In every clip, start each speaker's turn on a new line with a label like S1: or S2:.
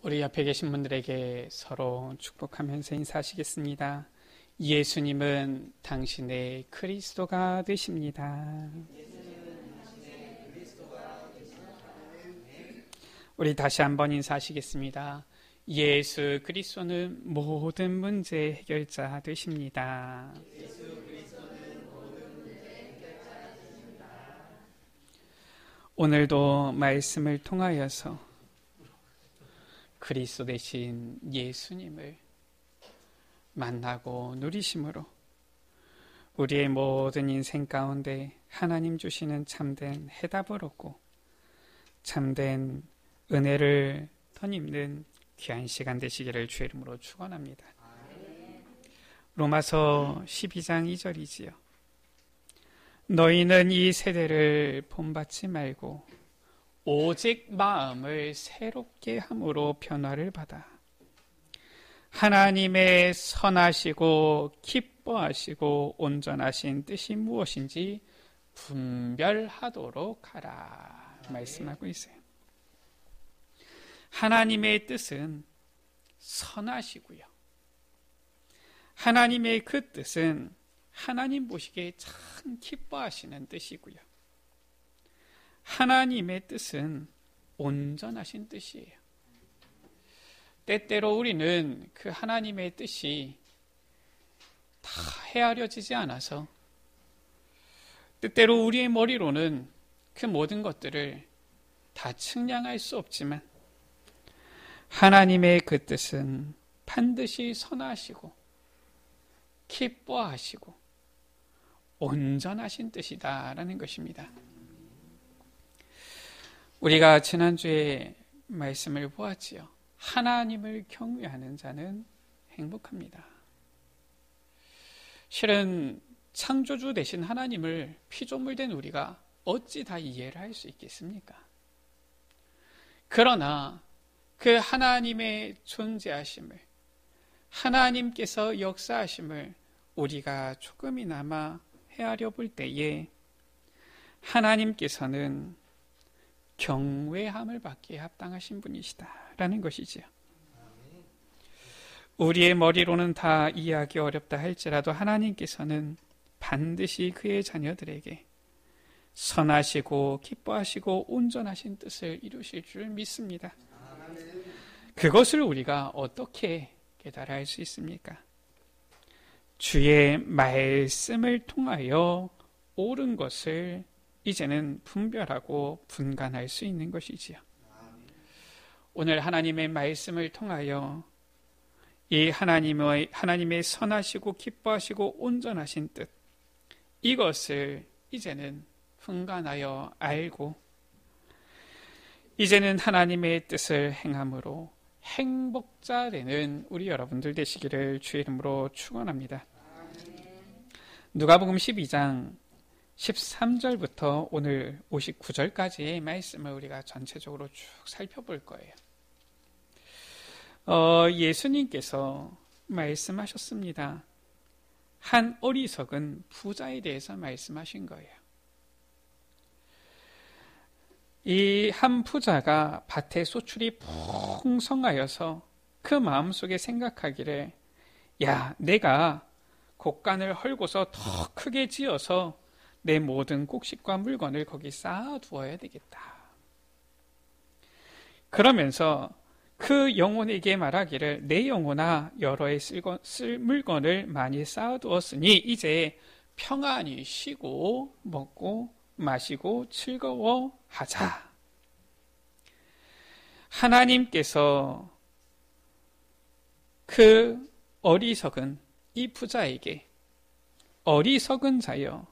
S1: 우리 옆에 계신 분들에게 서로 축복하면서 인사하시겠습니다. 예수님은 당신의 그리스도가 되십니다. 우리 다시 한번 인사하시겠습니다. 예수 그리스도는 모든 문제 해결자 되십니다. 오늘도 말씀을 통하여서 그리스도 되신 예수님을 만나고 누리심으로 우리의 모든 인생 가운데 하나님 주시는 참된 해답을 얻고 참된 은혜를 덧입는 귀한 시간 되시기를 주의 이름으로 축원합니다. 로마서 12장 2절이지요. 너희는 이 세대를 본받지 말고 오직 마음을 새롭게 함으로 변화를 받아 하나님의 선하시고 기뻐하시고 온전하신 뜻이 무엇인지 분별하도록 하라 말씀하고 있어요. 하나님의 뜻은 선하시고요. 하나님의 그 뜻은 하나님 보시기에 참 기뻐하시는 뜻이고요. 하나님의 뜻은 온전하신 뜻이에요. 때때로 우리는 그 하나님의 뜻이 다 헤아려지지 않아서 때때로 우리의 머리로는 그 모든 것들을 다 측량할 수 없지만 하나님의 그 뜻은 반드시 선하시고 기뻐하시고 온전하신 뜻이다라는 것입니다. 우리가 지난주에 말씀을 보았지요. 하나님을 경외하는 자는 행복합니다. 실은 창조주 되신 하나님을 피조물 된 우리가 어찌 다 이해를 할 수 있겠습니까? 그러나 그 하나님의 존재하심을, 하나님께서 역사하심을 우리가 조금이나마 헤아려 볼 때에 하나님께서는 경외함을 받기에 합당하신 분이시다라는 것이지요. 우리의 머리로는 다 이해하기 어렵다 할지라도 하나님께서는 반드시 그의 자녀들에게 선하시고 기뻐하시고 온전하신 뜻을 이루실 줄 믿습니다. 그것을 우리가 어떻게 깨달아 알 수 있습니까? 주의 말씀을 통하여 옳은 것을 이제는 분별하고 분간할 수 있는 것이지요. 오늘 하나님의 말씀을 통하여 이 하나님의 선하시고 기뻐하시고 온전하신 뜻, 이것을 이제는 분간하여 알고 이제는 하나님의 뜻을 행함으로 행복자 되는 우리 여러분들 되시기를 주의 이름으로 축원합니다. 누가복음 12장 13절부터 오늘 59절까지의 말씀을 우리가 전체적으로 쭉 살펴볼 거예요. 예수님께서 말씀하셨습니다. 한 어리석은 부자에 대해서 말씀하신 거예요. 이 한 부자가 밭에 소출이 풍성하여서 그 마음속에 생각하기를, 야, 내가 곡간을 헐고서 더 크게 지어서 내 모든 곡식과 물건을 거기 쌓아두어야 되겠다. 그러면서 그 영혼에게 말하기를, 내 영혼아, 여러 해 쓸 물건을 많이 쌓아두었으니 이제 평안히 쉬고 먹고 마시고 즐거워하자. 하나님께서 그 어리석은 이 부자에게, 어리석은 자여,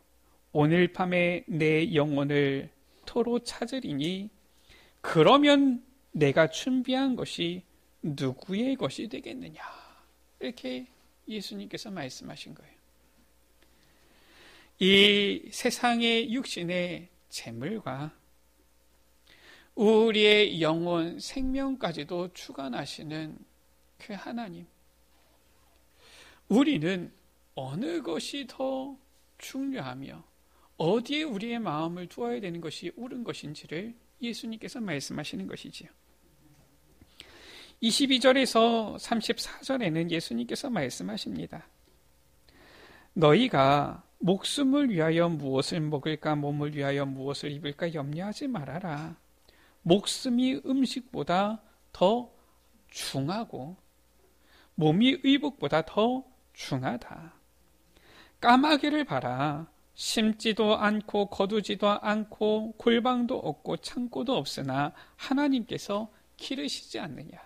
S1: 오늘 밤에 내 영혼을 토로 찾으리니 그러면 내가 준비한 것이 누구의 것이 되겠느냐. 이렇게 예수님께서 말씀하신 거예요. 이 세상의 육신의 재물과 우리의 영혼, 생명까지도 주관하시는 그 하나님, 우리는 어느 것이 더 중요하며 어디에 우리의 마음을 두어야 되는 것이 옳은 것인지를 예수님께서 말씀하시는 것이지요. 22절에서 34절에는 예수님께서 말씀하십니다. 너희가 목숨을 위하여 무엇을 먹을까 몸을 위하여 무엇을 입을까 염려하지 말아라. 목숨이 음식보다 더 중하고 몸이 의복보다 더 중하다. 까마귀를 봐라. 심지도 않고 거두지도 않고 골방도 없고 창고도 없으나 하나님께서 기르시지 않느냐.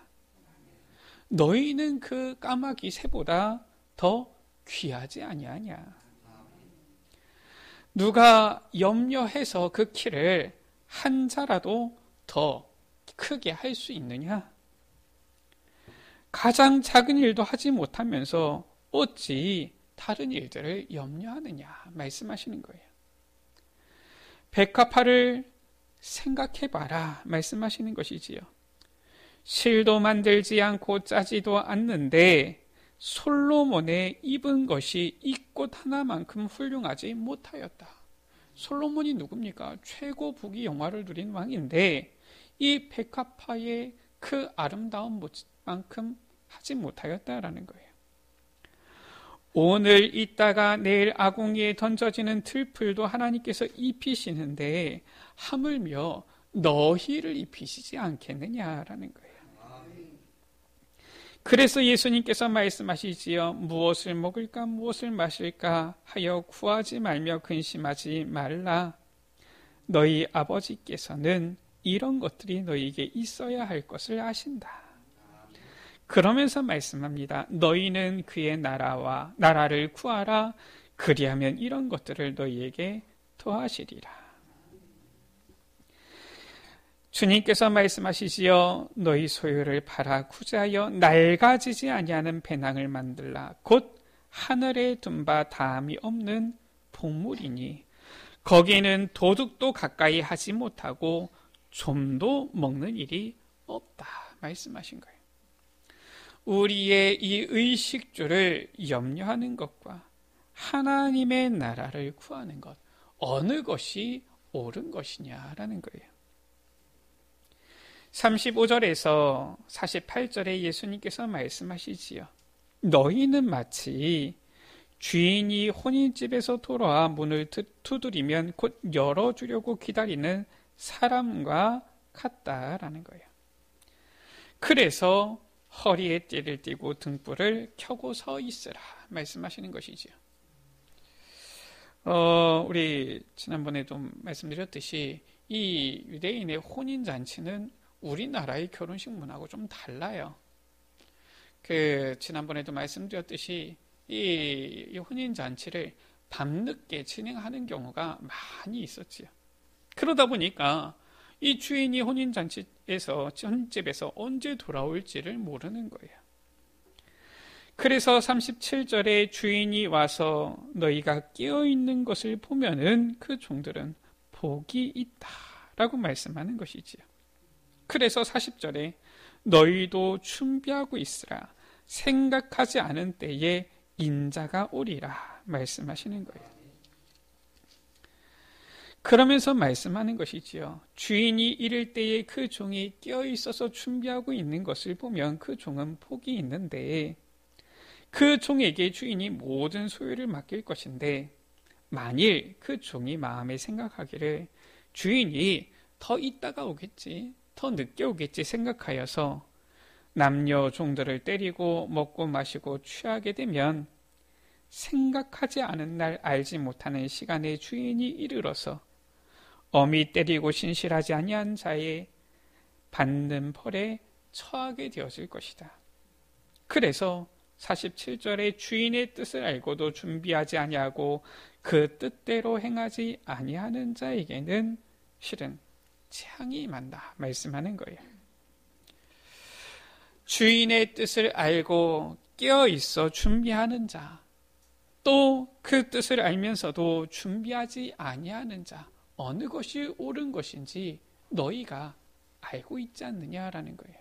S1: 너희는 그 까마귀 새보다 더 귀하지 아니하냐. 누가 염려해서 그 키를 한 자라도 더 크게 할 수 있느냐? 가장 작은 일도 하지 못하면서 어찌 다른 일들을 염려하느냐 말씀하시는 거예요. 백합화를 생각해봐라 말씀하시는 것이지요. 실도 만들지 않고 짜지도 않는데 솔로몬의 입은 것이 이 꽃 하나만큼 훌륭하지 못하였다. 솔로몬이 누굽니까? 최고 부귀 영화를 누린 왕인데 이 백합화의 그 아름다움만큼 하지 못하였다라는 거예요. 오늘 있다가 내일 아궁이에 던져지는 들풀도 하나님께서 입히시는데 하물며 너희를 입히시지 않겠느냐라는 거예요. 그래서 예수님께서 말씀하시지요. 무엇을 먹을까 무엇을 마실까 하여 구하지 말며 근심하지 말라. 너희 아버지께서는 이런 것들이 너희에게 있어야 할 것을 아신다. 그러면서 말씀합니다. 너희는 그의 나라를 구하라. 그리하면 이런 것들을 너희에게 더하시리라. 주님께서 말씀하시지요. 너희 소유를 팔아 구제하여 낡아지지 아니하는 배낭을 만들라. 곧 하늘에 둔 바 다함이 없는 복물이니 거기에는 도둑도 가까이 하지 못하고 좀도 먹는 일이 없다 말씀하신 거예요. 우리의 이 의식주를 염려하는 것과 하나님의 나라를 구하는 것, 어느 것이 옳은 것이냐라는 거예요. 35절에서 48절에 예수님께서 말씀하시지요. 너희는 마치 주인이 혼인집에서 돌아와 문을 두드리면 곧 열어주려고 기다리는 사람과 같다라는 거예요. 그래서 허리에 띠를 띠고 등불을 켜고 서 있으라 말씀하시는 것이지요. 우리 지난번에도 말씀드렸듯이 이 유대인의 혼인잔치는 우리나라의 결혼식 문화하고 좀 달라요. 지난번에도 말씀드렸듯이 이 혼인잔치를 밤늦게 진행하는 경우가 많이 있었지요. 그러다 보니까 이 주인이 혼인집에서 언제 돌아올지를 모르는 거예요. 그래서 37절에 주인이 와서 너희가 깨어있는 것을 보면은 그 종들은 복이 있다라고 말씀하는 것이지요. 그래서 40절에 너희도 준비하고 있으라. 생각하지 않은 때에 인자가 오리라 말씀하시는 거예요. 그러면서 말씀하는 것이지요. 주인이 이를 때에 그 종이 깨어있어서 준비하고 있는 것을 보면 그 종은 복이 있는데 그 종에게 주인이 모든 소유를 맡길 것인데 만일 그 종이 마음에 생각하기를 주인이 더 있다가 오겠지, 더 늦게 오겠지 생각하여서 남녀 종들을 때리고 먹고 마시고 취하게 되면 생각하지 않은 날 알지 못하는 시간에 주인이 이르러서 엄히 때리고 신실하지 아니한 자의 받는 벌에 처하게 되어질 것이다. 그래서 47절에 주인의 뜻을 알고도 준비하지 아니하고 그 뜻대로 행하지 아니하는 자에게는 실은 재앙이 임한다 말씀하는 거예요. 주인의 뜻을 알고 깨어있어 준비하는 자, 또 그 뜻을 알면서도 준비하지 아니하는 자, 어느 것이 옳은 것인지 너희가 알고 있지 않느냐라는 거예요.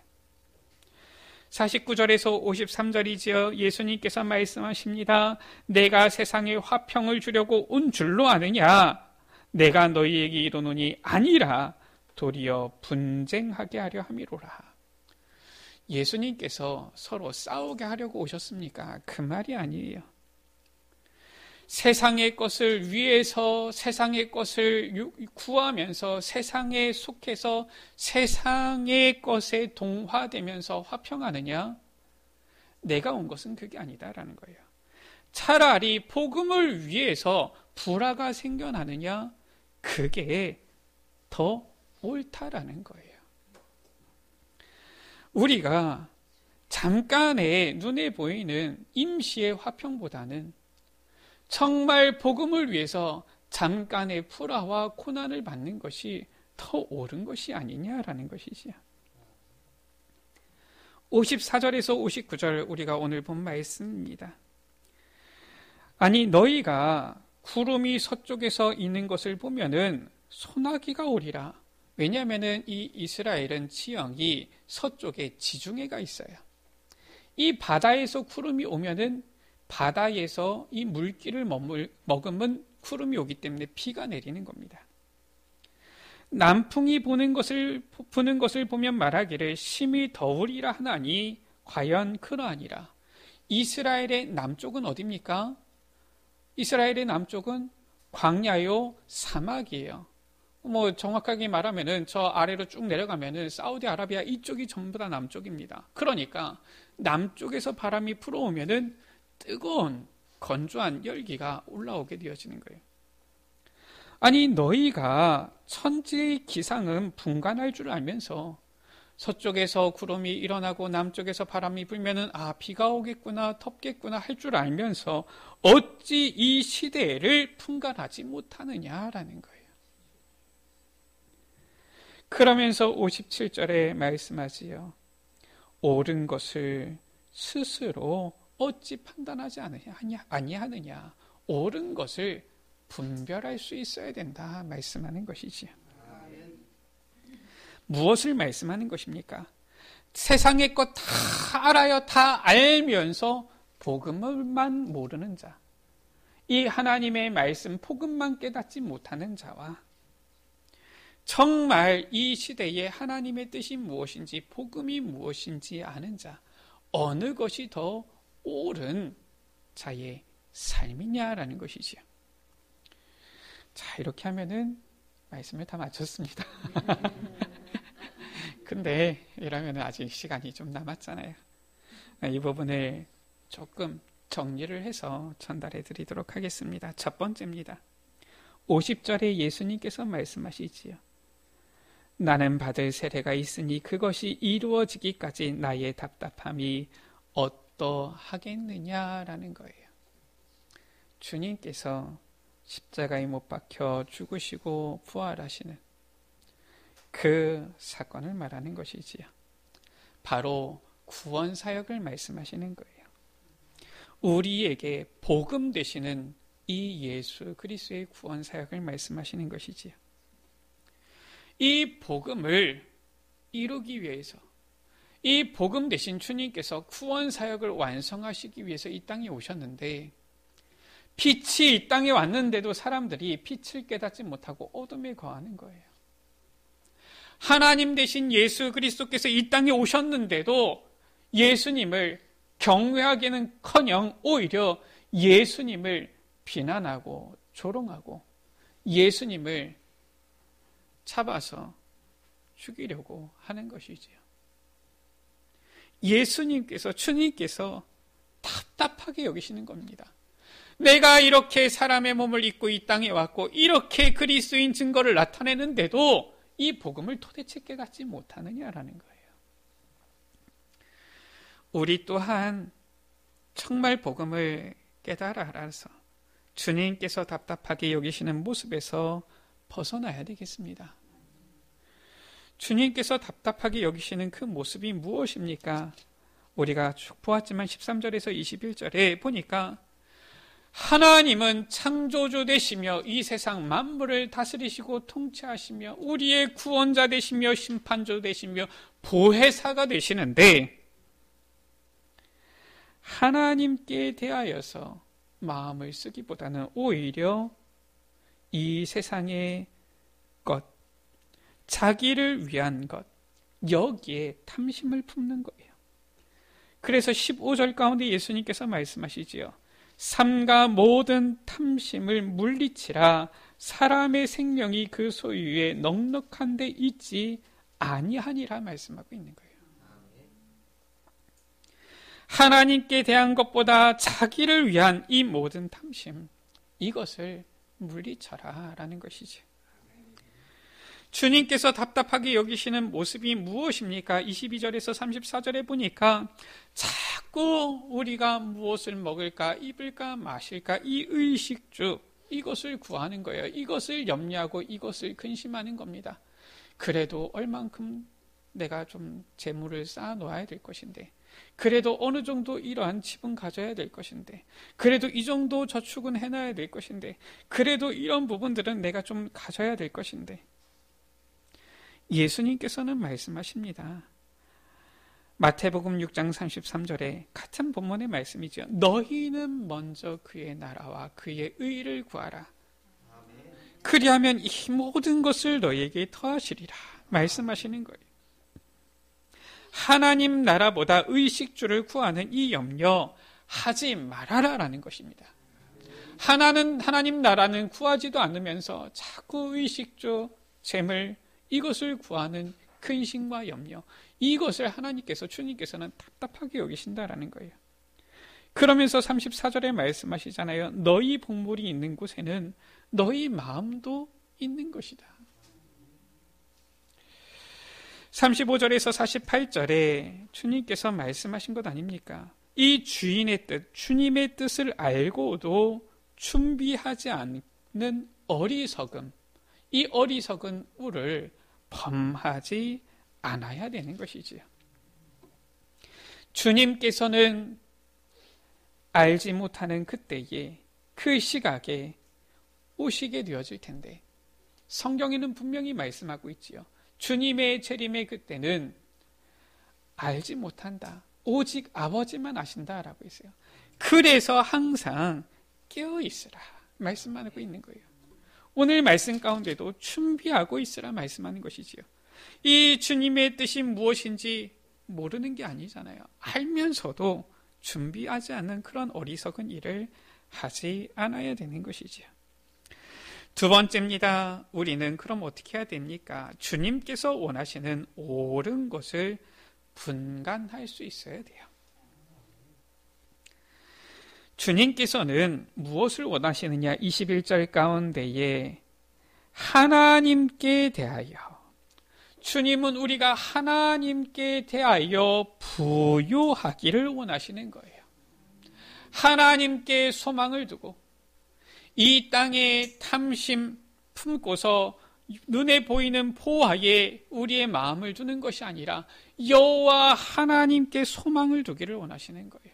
S1: 49절에서 53절이지요. 예수님께서 말씀하십니다. 내가 세상에 화평을 주려고 온 줄로 아느냐? 내가 너희에게 이르노니 아니라 도리어 분쟁하게 하려 함이로라. 예수님께서 서로 싸우게 하려고 오셨습니까? 그 말이 아니에요. 세상의 것을 위해서 세상의 것을 구하면서 세상에 속해서 세상의 것에 동화되면서 화평하느냐? 내가 온 것은 그게 아니다라는 거예요. 차라리 복음을 위해서 불화가 생겨나느냐? 그게 더 옳다라는 거예요. 우리가 잠깐의 눈에 보이는 임시의 화평보다는 정말 복음을 위해서 잠깐의 불화와 고난을 받는 것이 더 옳은 것이 아니냐라는 것이지요. 54절에서 59절 우리가 오늘 본 말씀입니다. 아니 너희가 구름이 서쪽에서 있는 것을 보면은 소나기가 오리라. 왜냐하면은 이 이스라엘은 지형이 서쪽에 지중해가 있어요. 이 바다에서 구름이 오면은 바다에서 이 물기를 머금은 구름이 오기 때문에 비가 내리는 겁니다. 남풍이 부는 것을 보면 말하기를 심히 더우리라 하나니 과연 그러하니라. 이스라엘의 남쪽은 어디입니까? 이스라엘의 남쪽은 광야요 사막이에요. 정확하게 말하면은 저 아래로 쭉 내려가면은 사우디아라비아 이쪽이 전부 다 남쪽입니다. 그러니까 남쪽에서 바람이 불어오면은 뜨거운 건조한 열기가 올라오게 되어지는 거예요. 아니 너희가 천지의 기상은 분간할 줄 알면서 서쪽에서 구름이 일어나고 남쪽에서 바람이 불면은 비가 오겠구나 덥겠구나 할 줄 알면서 어찌 이 시대를 분간하지 못하느냐라는 거예요. 그러면서 57절에 말씀하지요. 옳은 것을 스스로 어찌 판단하지 아니하느냐. 옳은 것을 분별할 수 있어야 된다 말씀하는 것이지요. 무엇을 말씀하는 것입니까? 세상의 것 다 알아요. 다 알면서 복음만 모르는 자. 이 하나님의 말씀 복음만 깨닫지 못하는 자와 정말 이 시대에 하나님의 뜻이 무엇인지 복음이 무엇인지 아는 자. 어느 것이 더 옳은 자의 삶이냐라는 것이지요. 자, 이렇게 하면은 말씀을 다 마쳤습니다. 근데 이러면 아직 시간이 좀 남았잖아요. 이 부분을 조금 정리를 해서 전달해 드리도록 하겠습니다. 첫 번째입니다. 50절에 예수님께서 말씀하시지요. 나는 받을 세례가 있으니 그것이 이루어지기까지 나의 답답함이 어떠하겠느냐라는 거예요. 주님께서 십자가에 못 박혀 죽으시고 부활하시는 그 사건을 말하는 것이지요. 바로 구원 사역을 말씀하시는 거예요. 우리에게 복음 되시는 이 예수 그리스도의 구원 사역을 말씀하시는 것이지요. 이 복음을 이루기 위해서 이 복음 되신 주님께서 구원 사역을 완성하시기 위해서 이 땅에 오셨는데 빛이 이 땅에 왔는데도 사람들이 빛을 깨닫지 못하고 어둠에 거하는 거예요. 하나님 되신 예수 그리스도께서 이 땅에 오셨는데도 예수님을 경외하기는커녕 오히려 예수님을 비난하고 조롱하고 예수님을 잡아서 죽이려고 하는 것이지요. 예수님께서 주님께서 답답하게 여기시는 겁니다. 내가 이렇게 사람의 몸을 입고 이 땅에 왔고 이렇게 그리스도인 증거를 나타내는데도 이 복음을 도대체 깨닫지 못하느냐라는 거예요. 우리 또한 정말 복음을 깨달아 알아서 주님께서 답답하게 여기시는 모습에서 벗어나야 되겠습니다. 주님께서 답답하게 여기시는 그 모습이 무엇입니까? 우리가 쭉 보았지만 13절에서 21절에 보니까 하나님은 창조주 되시며 이 세상 만물을 다스리시고 통치하시며 우리의 구원자 되시며 심판주 되시며 보혜사가 되시는데 하나님께 대하여서 마음을 쓰기보다는 오히려 이 세상의 것, 자기를 위한 것, 여기에 탐심을 품는 거예요. 그래서 15절 가운데 예수님께서 말씀하시지요. 삼가 모든 탐심을 물리치라. 사람의 생명이 그 소유에 넉넉한 데 있지 아니하니라 말씀하고 있는 거예요. 하나님께 대한 것보다 자기를 위한 이 모든 탐심, 이것을 물리쳐라 라는 것이지. 주님께서 답답하게 여기시는 모습이 무엇입니까? 22절에서 34절에 보니까 자꾸 우리가 무엇을 먹을까, 입을까, 마실까, 이 의식주, 이것을 구하는 거예요. 이것을 염려하고 이것을 근심하는 겁니다. 그래도 얼만큼 내가 좀 재물을 쌓아 놓아야 될 것인데, 그래도 어느 정도 이러한 집은 가져야 될 것인데, 그래도 이 정도 저축은 해놔야 될 것인데, 그래도 이런 부분들은 내가 좀 가져야 될 것인데, 예수님께서는 말씀하십니다. 마태복음 6장 33절에 같은 본문의 말씀이죠. 너희는 먼저 그의 나라와 그의 의를 구하라. 그리하면 이 모든 것을 너희에게 더하시리라 말씀하시는 거예요. 하나님 나라보다 의식주를 구하는 이 염려 하지 말아라라는 것입니다. 하나님 나라는 구하지도 않으면서 자꾸 의식주, 재물, 이것을 구하는 근심과 염려, 이것을 하나님께서, 주님께서는 답답하게 여기신다라는 거예요. 그러면서 34절에 말씀하시잖아요. 너희 복물이 있는 곳에는 너희 마음도 있는 것이다. 35절에서 48절에 주님께서 말씀하신 것 아닙니까? 이 주인의 뜻, 주님의 뜻을 알고도 준비하지 않는 어리석음, 이 어리석은 우를 범하지 않아야 되는 것이지요. 주님께서는 알지 못하는 그때에, 그 시각에 오시게 되어질 텐데, 성경에는 분명히 말씀하고 있지요. 주님의 재림의 그때는 알지 못한다. 오직 아버지만 아신다라고 했어요. 그래서 항상 깨어 있으라 말씀하고 있는 거예요. 오늘 말씀 가운데도 준비하고 있으라 말씀하는 것이지요. 이 주님의 뜻이 무엇인지 모르는 게 아니잖아요. 알면서도 준비하지 않는 그런 어리석은 일을 하지 않아야 되는 것이지요. 두 번째입니다. 우리는 그럼 어떻게 해야 됩니까? 주님께서 원하시는 옳은 것을 분간할 수 있어야 돼요. 주님께서는 무엇을 원하시느냐? 21절 가운데에 하나님께 대하여, 주님은 우리가 하나님께 대하여 부요하기를 원하시는 거예요. 하나님께 소망을 두고 이 땅에 탐심 품고서 눈에 보이는 보화에 우리의 마음을 두는 것이 아니라 여호와 하나님께 소망을 두기를 원하시는 거예요.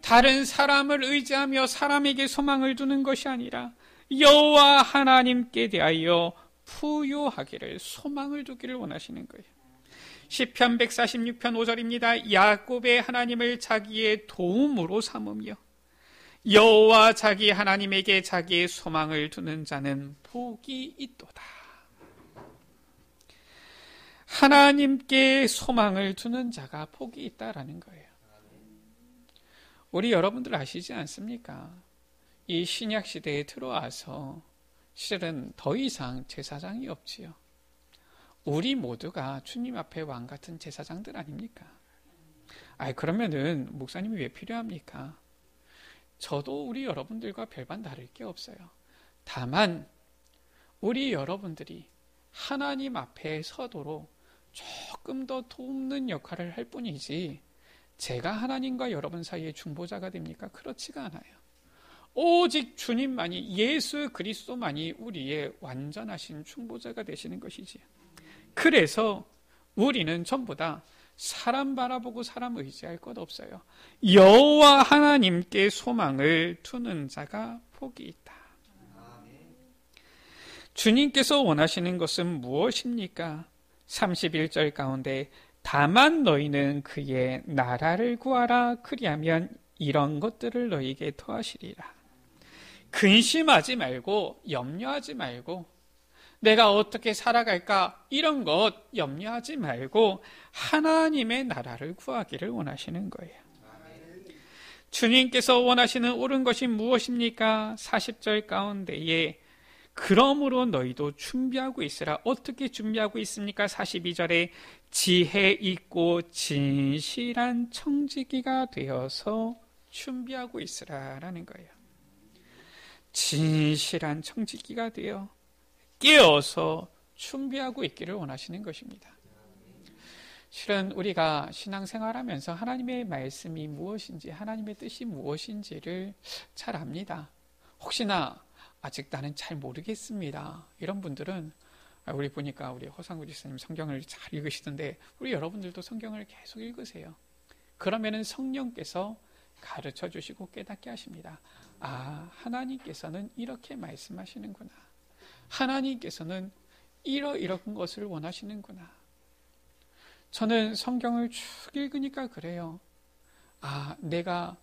S1: 다른 사람을 의지하며 사람에게 소망을 두는 것이 아니라 여호와 하나님께 대하여 부요하기를, 소망을 두기를 원하시는 거예요. 시편 146편 5절입니다. 야곱의 하나님을 자기의 도움으로 삼으며 여호와 자기 하나님에게 자기의 소망을 두는 자는 복이 있도다. 하나님께 소망을 두는 자가 복이 있다라는 거예요. 우리 여러분들 아시지 않습니까? 이 신약 시대에 들어와서 실은 더 이상 제사장이 없지요. 우리 모두가 주님 앞에 왕 같은 제사장들 아닙니까? 그러면은 목사님이 왜 필요합니까? 저도 우리 여러분들과 별반 다를 게 없어요. 다만 우리 여러분들이 하나님 앞에 서도록 조금 더 돕는 역할을 할 뿐이지, 제가 하나님과 여러분 사이의 중보자가 됩니까? 그렇지가 않아요. 오직 주님만이, 예수 그리스도만이 우리의 완전하신 중보자가 되시는 것이지. 그래서 우리는 전부 다 사람 바라보고 사람 의지할 것 없어요. 여호와 하나님께 소망을 두는 자가 복이 있다. 주님께서 원하시는 것은 무엇입니까? 31절 가운데 다만 너희는 그의 나라를 구하라. 그리하면 이런 것들을 너희에게 더하시리라. 근심하지 말고 염려하지 말고 내가 어떻게 살아갈까? 이런 것 염려하지 말고 하나님의 나라를 구하기를 원하시는 거예요. 주님께서 원하시는 옳은 것이 무엇입니까? 40절 가운데에 그러므로 너희도 준비하고 있으라. 어떻게 준비하고 있습니까? 42절에 지혜 있고 진실한 청지기가 되어서 준비하고 있으라라는 거예요. 진실한 청지기가 되어 깨어서 준비하고 있기를 원하시는 것입니다. 실은 우리가 신앙생활하면서 하나님의 말씀이 무엇인지, 하나님의 뜻이 무엇인지를 잘 압니다. 혹시나 아직 나는 잘 모르겠습니다. 이런 분들은 우리 보니까 우리 허상구 지사님 성경을 잘 읽으시던데 우리 여러분들도 성경을 계속 읽으세요. 그러면은 성령께서 가르쳐 주시고 깨닫게 하십니다. 아, 하나님께서는 이렇게 말씀하시는구나. 하나님께서는 이런 것을 원하시는구나. 저는 성경을 쭉 읽으니까 그래요. 아, 내가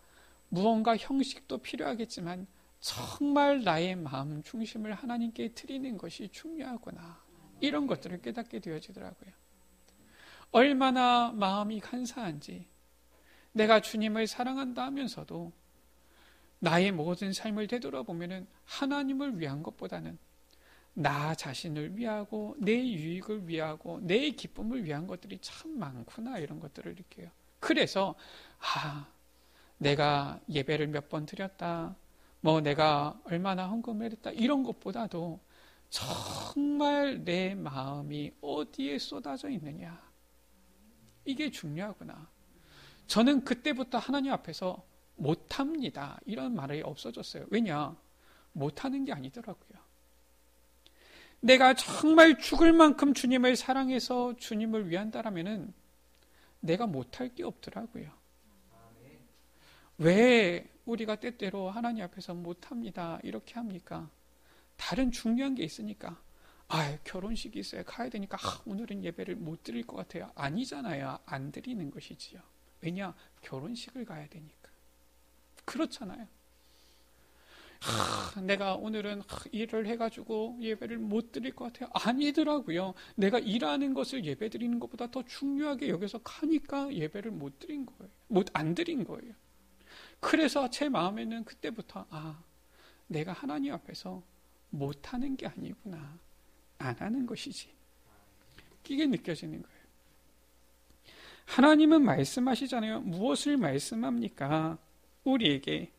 S1: 무언가 형식도 필요하겠지만 정말 나의 마음 중심을 하나님께 드리는 것이 중요하구나. 이런 것들을 깨닫게 되어지더라고요. 얼마나 마음이 간사한지, 내가 주님을 사랑한다 하면서도 나의 모든 삶을 되돌아보면 하나님을 위한 것보다는 나 자신을 위하고 내 유익을 위하고 내 기쁨을 위한 것들이 참 많구나, 이런 것들을 느껴요. 그래서 내가 예배를 몇 번 드렸다, 내가 얼마나 헌금을 했다, 이런 것보다도 정말 내 마음이 어디에 쏟아져 있느냐, 이게 중요하구나. 저는 그때부터 하나님 앞에서 못합니다, 이런 말이 없어졌어요. 왜냐? 못하는 게 아니더라고요. 내가 정말 죽을 만큼 주님을 사랑해서 주님을 위한다라면은 내가 못할 게 없더라고요. 왜 우리가 때때로 하나님 앞에서 못합니다 이렇게 합니까? 다른 중요한 게 있으니까. 결혼식이 있어요, 가야 되니까 오늘은 예배를 못 드릴 것 같아요. 아니잖아요. 안 드리는 것이지요. 왜냐? 결혼식을 가야 되니까. 그렇잖아요. 내가 오늘은 일을 해가지고 예배를 못 드릴 것 같아요. 아니더라고요. 내가 일하는 것을 예배 드리는 것보다 더 중요하게 여기서 가니까 예배를 못 드린 거예요. 안 드린 거예요. 그래서 제 마음에는 그때부터 내가 하나님 앞에서 못하는 게 아니구나, 안 하는 것이지, 이게 느껴지는 거예요. 하나님은 말씀하시잖아요. 무엇을 말씀합니까? 우리에게.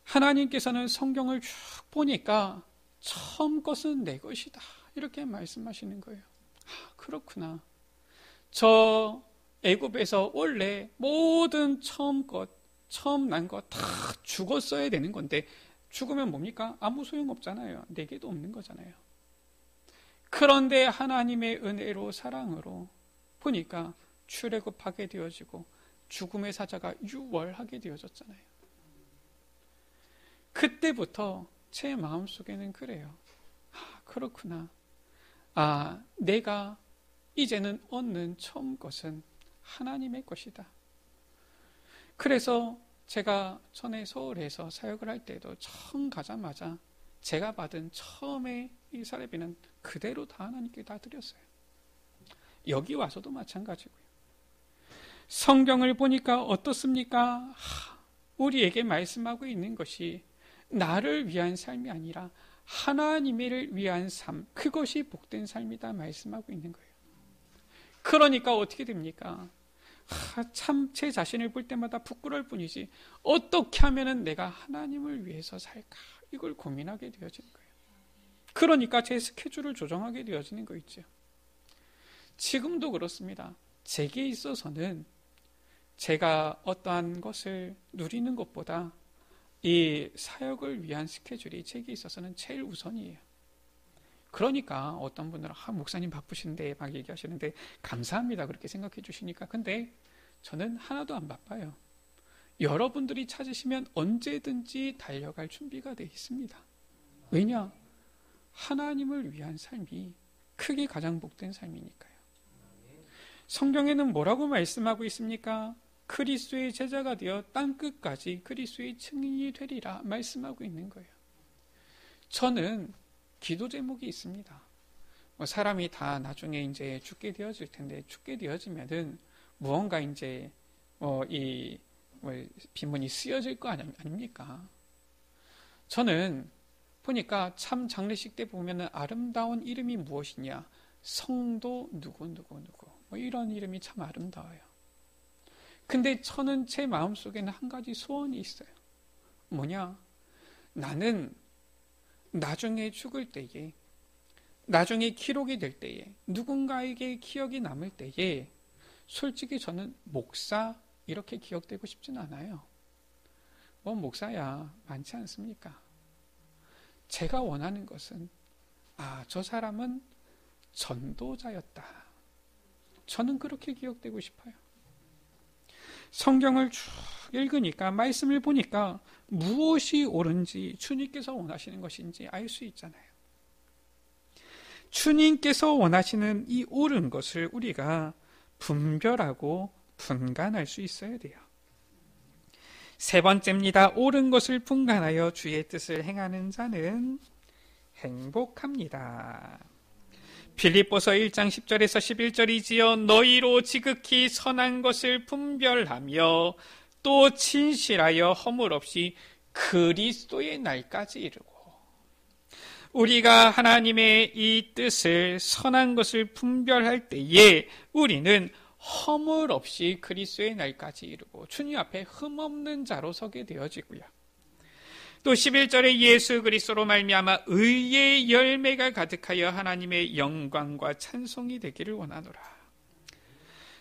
S1: 하나님께서는 성경을 쭉 보니까 처음 것은 내 것이다, 이렇게 말씀하시는 거예요. 그렇구나. 저 애굽에서 원래 모든 처음 난 것 다 죽었어야 되는 건데 죽으면 뭡니까? 아무 소용없잖아요. 내게도 없는 거잖아요. 그런데 하나님의 은혜로 사랑으로 보니까 출애굽하게 되어지고 죽음의 사자가 유월하게 되어졌잖아요. 그때부터 제 마음속에는 그래요. 그렇구나. 내가 이제는 얻는 처음 것은 하나님의 것이다. 그래서 제가 전에 서울에서 사역을 할 때도 처음 가자마자 제가 받은 처음에 이 사례비는 그대로 다 하나님께 다 드렸어요. 여기 와서도 마찬가지고요. 성경을 보니까 어떻습니까? 우리에게 말씀하고 있는 것이 나를 위한 삶이 아니라 하나님을 위한 삶, 그것이 복된 삶이다 말씀하고 있는 거예요. 그러니까 어떻게 됩니까? 참 제 자신을 볼 때마다 부끄러울 뿐이지 어떻게 하면 내가 하나님을 위해서 살까, 이걸 고민하게 되어지는 거예요. 그러니까 제 스케줄을 조정하게 되어지는 거 있죠. 지금도 그렇습니다. 제게 있어서는 제가 어떠한 것을 누리는 것보다 이 사역을 위한 스케줄이 제게 있어서는 제일 우선이에요. 그러니까 어떤 분들은 목사님 바쁘신데 막 얘기하시는데 감사합니다, 그렇게 생각해 주시니까. 근데 저는 하나도 안 바빠요. 여러분들이 찾으시면 언제든지 달려갈 준비가 되어 있습니다. 왜냐? 하나님을 위한 삶이 크게 가장 복된 삶이니까요. 성경에는 뭐라고 말씀하고 있습니까? 그리스도의 제자가 되어 땅끝까지 그리스도의 증인이 되리라 말씀하고 있는 거예요. 저는 기도 제목이 있습니다. 사람이 다 나중에 이제 죽게 되어질 텐데, 죽게 되어지면은 무언가 이제 이 빈문이 쓰여질 거 아닙니까? 저는 보니까 참 장례식 때 보면은 아름다운 이름이 무엇이냐, 성도 누구 이런 이름이 참 아름다워요. 근데 저는 제 마음속에는 한 가지 소원이 있어요. 뭐냐? 나는 나중에 죽을 때에, 나중에 기록이 될 때에, 누군가에게 기억이 남을 때에 솔직히 저는 목사 이렇게 기억되고 싶진 않아요. 목사야 많지 않습니까? 제가 원하는 것은 저 사람은 전도자였다. 저는 그렇게 기억되고 싶어요. 성경을 쭉 읽으니까, 말씀을 보니까 무엇이 옳은지, 주님께서 원하시는 것인지 알 수 있잖아요. 주님께서 원하시는 이 옳은 것을 우리가 분별하고 분간할 수 있어야 돼요. 세 번째입니다. 옳은 것을 분간하여 주의 뜻을 행하는 자는 행복합니다. 빌립보서 1장 10절에서 11절이지요. 너희로 지극히 선한 것을 분별하며 또 진실하여 허물 없이 그리스도의 날까지 이르고. 우리가 하나님의 이 뜻을, 선한 것을 분별할 때에 우리는 허물 없이 그리스도의 날까지 이르고 주님 앞에 흠없는 자로 서게 되어지고요. 또 11절에 예수 그리스도로 말미암아 의의 열매가 가득하여 하나님의 영광과 찬송이 되기를 원하노라.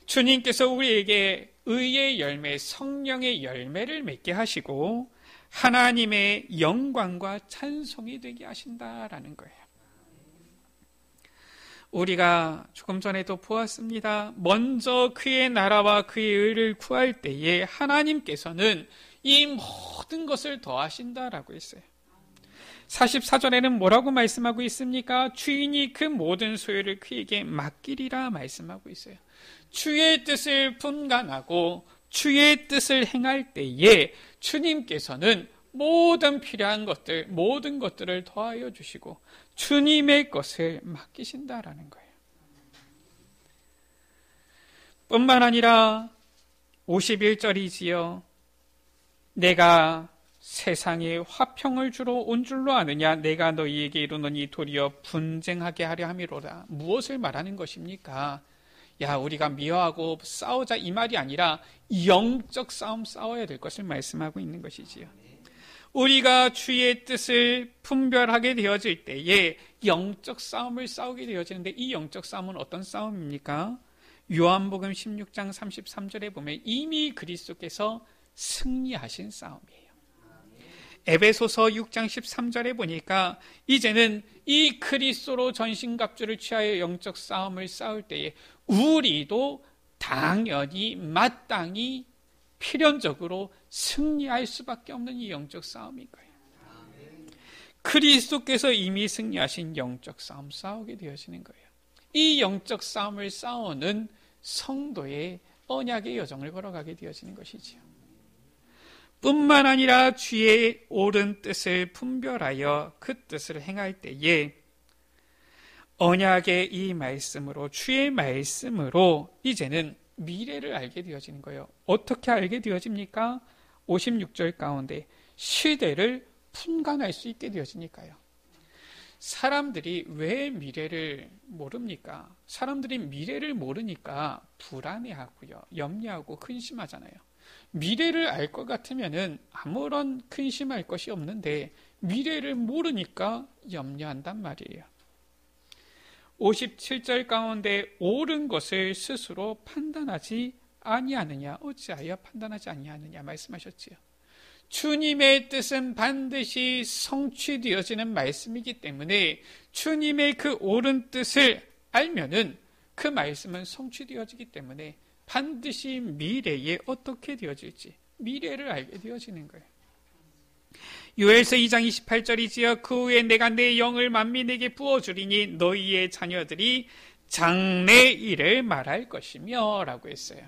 S1: 주님께서 우리에게 의의 열매, 성령의 열매를 맺게 하시고 하나님의 영광과 찬송이 되게 하신다라는 거예요. 우리가 조금 전에도 보았습니다. 먼저 그의 나라와 그의 의를 구할 때에 하나님께서는 이 모든 것을 더하신다라고 했어요. 44절에는 뭐라고 말씀하고 있습니까? 주인이 그 모든 소유를 그에게 맡기리라 말씀하고 있어요. 주의 뜻을 분간하고 주의 뜻을 행할 때에 주님께서는 모든 필요한 것들, 모든 것들을 더하여 주시고 주님의 것을 맡기신다라는 거예요. 뿐만 아니라 51절이지요. 내가 세상에 화평을 주러 온 줄로 아느냐? 내가 너희에게 이르노니 도리어 분쟁하게 하려 함이로라. 무엇을 말하는 것입니까? 야, 우리가 미워하고 싸우자 이 말이 아니라 영적 싸움 싸워야 될 것을 말씀하고 있는 것이지요. 우리가 주의 뜻을 분별하게 되어질 때에 영적 싸움을 싸우게 되어지는데, 이 영적 싸움은 어떤 싸움입니까? 요한복음 16장 33절에 보면 이미 그리스도께서 승리하신 싸움이에요. 에베소서 6장 13절에 보니까 이제는 이 그리스도로 전신갑주를 취하여 영적 싸움을 싸울 때에 우리도 당연히 마땅히 필연적으로 승리할 수밖에 없는 이 영적 싸움인 거예요. 그리스도께서 이미 승리하신 영적 싸움 싸우게 되어지는 거예요. 이 영적 싸움을 싸우는 성도의 언약의 여정을 걸어가게 되어지는 것이지요. 뿐만 아니라 주의 옳은 뜻을 분별하여 그 뜻을 행할 때에 언약의 이 말씀으로, 주의 말씀으로 이제는 미래를 알게 되어지는 거예요. 어떻게 알게 되어집니까? 56절 가운데 시대를 분간할 수 있게 되어지니까요. 사람들이 왜 미래를 모릅니까? 사람들이 미래를 모르니까 불안해하고요, 염려하고 근심하잖아요. 미래를 알 것 같으면은 아무런 근심할 것이 없는데 미래를 모르니까 염려한단 말이에요. 57절 가운데 옳은 것을 스스로 판단하지 아니하느냐, 어찌하여 판단하지 아니하느냐 말씀하셨지요. 주님의 뜻은 반드시 성취되어지는 말씀이기 때문에 주님의 그 옳은 뜻을 알면은 그 말씀은 성취되어지기 때문에 반드시 미래에 어떻게 되어질지 미래를 알게 되어지는 거예요. 요엘서 2장 28절이지요. 그 후에 내가 내 영을 만민에게 부어주리니 너희의 자녀들이 장래 일을 말할 것이며 라고 했어요.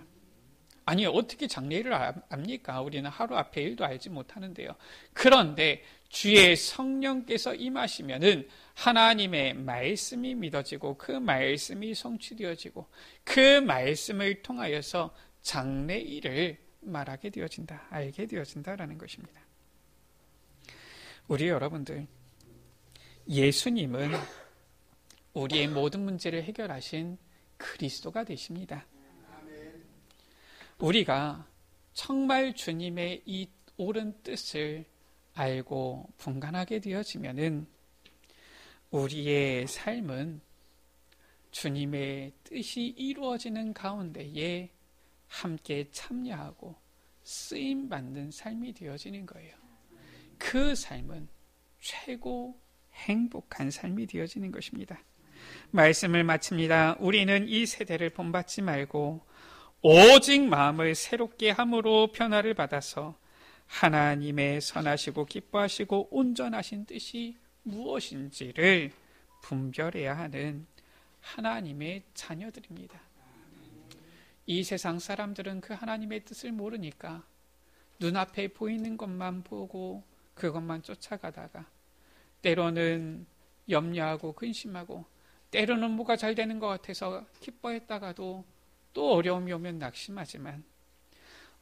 S1: 아니, 어떻게 장래일을 압니까? 우리는 하루 앞의 일도 알지 못하는데요. 그런데 주의 성령께서 임하시면은 하나님의 말씀이 믿어지고 그 말씀이 성취되어지고 그 말씀을 통하여서 장래일을 말하게 되어진다, 알게 되어진다라는 것입니다. 우리 여러분들, 예수님은 우리의 모든 문제를 해결하신 그리스도가 되십니다. 우리가 정말 주님의 이 옳은 뜻을 알고 분간하게 되어지면은 우리의 삶은 주님의 뜻이 이루어지는 가운데에 함께 참여하고 쓰임받는 삶이 되어지는 거예요. 그 삶은 최고 행복한 삶이 되어지는 것입니다. 말씀을 마칩니다. 우리는 이 세대를 본받지 말고 오직 마음을 새롭게 함으로 변화를 받아서 하나님의 선하시고 기뻐하시고 온전하신 뜻이 무엇인지를 분별해야 하는 하나님의 자녀들입니다. 이 세상 사람들은 그 하나님의 뜻을 모르니까 눈앞에 보이는 것만 보고 그것만 쫓아가다가 때로는 염려하고 근심하고 때로는 뭐가 잘 되는 것 같아서 기뻐했다가도 또 어려움이 오면 낙심하지만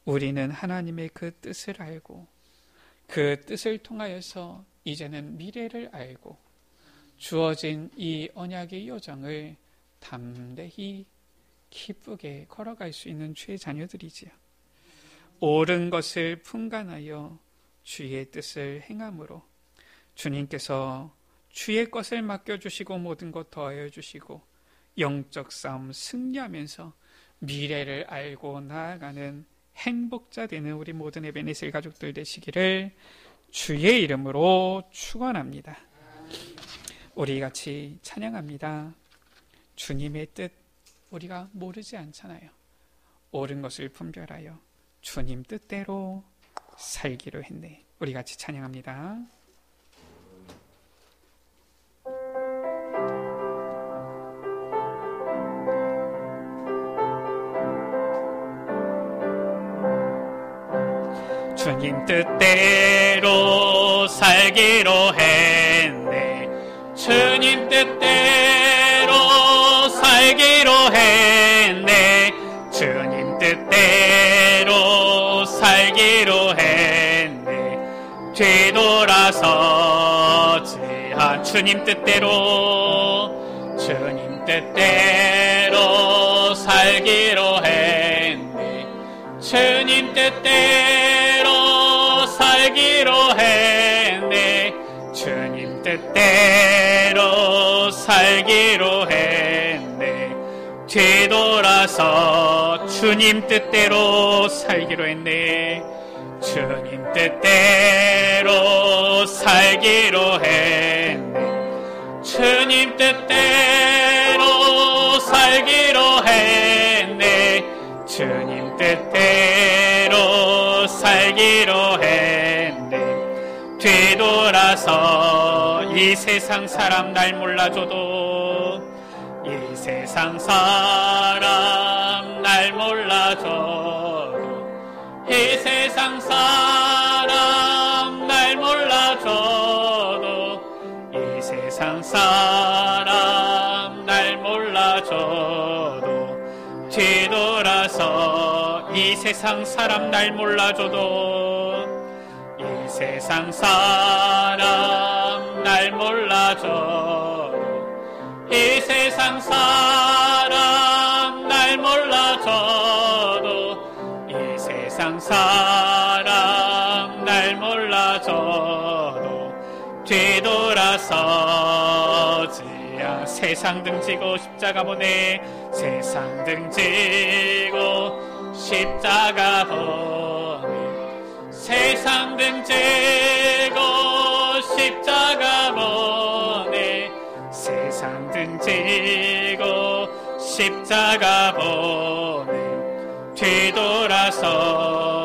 S1: 우리는 하나님의 그 뜻을 알고 그 뜻을 통하여서 이제는 미래를 알고 주어진 이 언약의 여정을 담대히 기쁘게 걸어갈 수 있는 주의 자녀들이지요. 옳은 것을 분간하여 주의 뜻을 행함으로 주님께서 주의 것을 맡겨주시고 모든 것 더하여 주시고 영적 싸움 승리하면서 미래를 알고 나아가는 행복자 되는 우리 모든 에베네셀 가족들 되시기를 주의 이름으로 축원합니다. 우리 같이 찬양합니다. 주님의 뜻 우리가 모르지 않잖아요. 옳은 것을 분별하여 주님 뜻대로 살기로 했네. 우리 같이 찬양합니다. 주님 뜻대로 살기로 했네. 주님 뜻대로 살기로 했네. 주님 뜻대로 살기로 했네. 뒤돌아서지 않 주님 뜻대로 주님 뜻대로 살기로 했네. 주님 뜻대로 살기로 했네. 주님 뜻대로 살기로 했네. 뒤돌아서 주님 뜻대로 살기로 했네. 주님 뜻대로 살기로 했네. 주님 뜻대로 살기로 했네. 주님 뜻대로 살기로 했네. 뒤돌아서 이 세상 사람 날 몰라줘도 이 세상 사람 날 몰라줘도 이 세상 사람 날 몰라줘도 이 세상 사람 날 몰라줘도 뒤돌아서 이 세상 사람 날 몰라줘도 이 세상 사람 날 몰라줘도 이 세상 사람 날 몰라줘도 이 세상 사람 날 몰라줘도 뒤돌아서지야. 세상 등지고 십자가 보내. 세상 등지고 십자가 보내. 세상 등지고 십자가 보내. 세상 등지고 십자가 보내. 뒤돌아서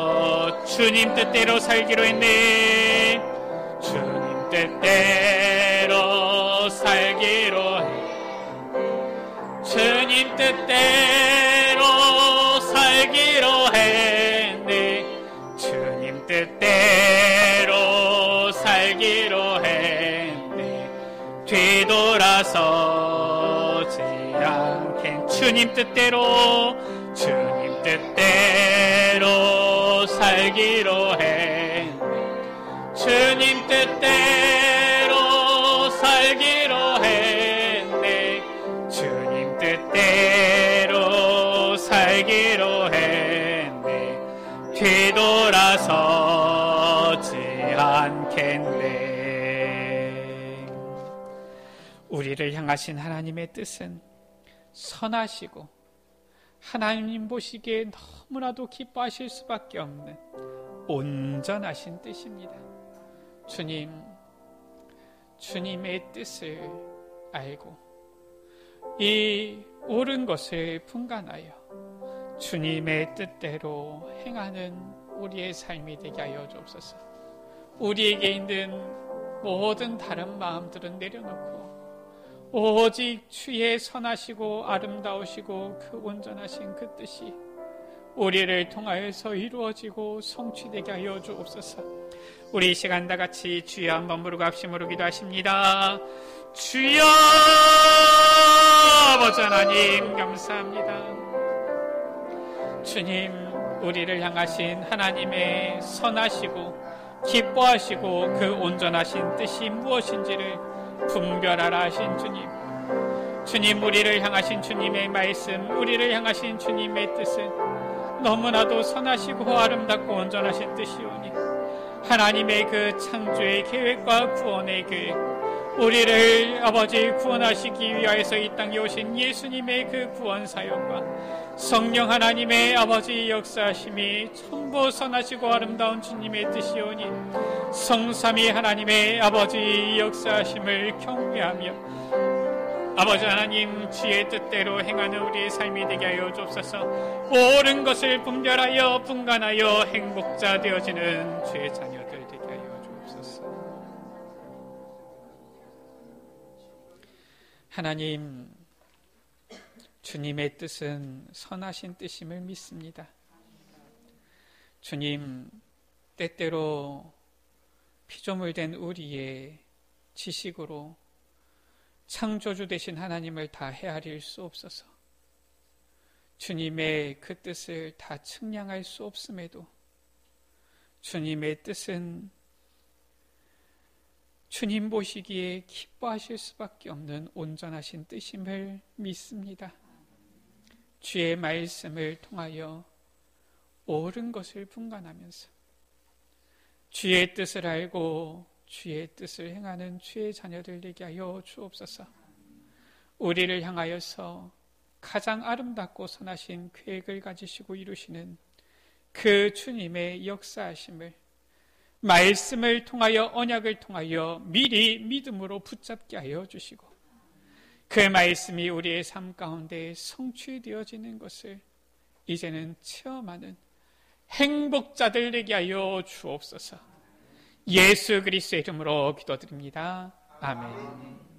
S1: 주님 뜻대로 살기로 했네. 주님 뜻대로 살기로 해. 주님 뜻대로 살기로 해. 주님 뜻대로 살기로 했네. 주님 뜻대로 살기로 했네. 주님 뜻대로 살기로 했네. 뒤돌아서지 않겠네. 우리를 향하신 하나님의 뜻은 선하시고 하나님 보시기에 너무나도 기뻐하실 수밖에 없는 온전하신 뜻입니다. 주님의 뜻을 알고 이 옳은 것을 분간하여 주님의 뜻대로 행하는 우리의 삶이 되게 하여 주옵소서. 우리에게 있는 모든 다른 마음들은 내려놓고 오직 주의 선하시고 아름다우시고 그 온전하신 그 뜻이 우리를 통하여서 이루어지고 성취되게 하여 주옵소서. 우리 이 시간 다 같이 주여 한번 부르고 합심으로 기도하십니다. 주여 아버지 하나님 감사합니다. 주님, 우리를 향하신 하나님의 선하시고 기뻐하시고 그 온전하신 뜻이 무엇인지를 분별하라 하신 주님, 우리를 향하신 주님의 말씀, 우리를 향하신 주님의 뜻은 너무나도 선하시고 아름답고 온전하신 뜻이오니 하나님의 그 창조의 계획과 구원의 계획, 우리를 아버지 구원하시기 위하여서 이 땅에 오신 예수님의 그 구원 사역과 성령 하나님의 아버지 역사하심이 전부 선하시고 아름다운 주님의 뜻이오니 성삼위 하나님의 아버지 역사하심을 경배하며 아버지 하나님 주의 뜻대로 행하는 우리의 삶이 되게 하여 주옵소서. 옳은 것을 분별하여 분간하여 행복자 되어지는 주의 자녀들 되게 하여 주옵소서. 하나님, 주님의 뜻은 선하신 뜻임을 믿습니다. 주님, 때때로 피조물 된 우리의 지식으로 창조주 되신 하나님을 다 헤아릴 수 없어서 주님의 그 뜻을 다 측량할 수 없음에도 주님의 뜻은 주님 보시기에 기뻐하실 수밖에 없는 온전하신 뜻임을 믿습니다. 주의 말씀을 통하여 옳은 것을 분간하면서 주의 뜻을 알고 주의 뜻을 행하는 주의 자녀들 되게 하여 주옵소서. 우리를 향하여서 가장 아름답고 선하신 계획을 가지시고 이루시는 그 주님의 역사하심을 말씀을 통하여 언약을 통하여 미리 믿음으로 붙잡게 하여 주시고 그 말씀이 우리의 삶 가운데 성취되어지는 것을 이제는 체험하는 행복자들 되게 하여 주옵소서. 예수 그리스도의 이름으로 기도드립니다. 아멘.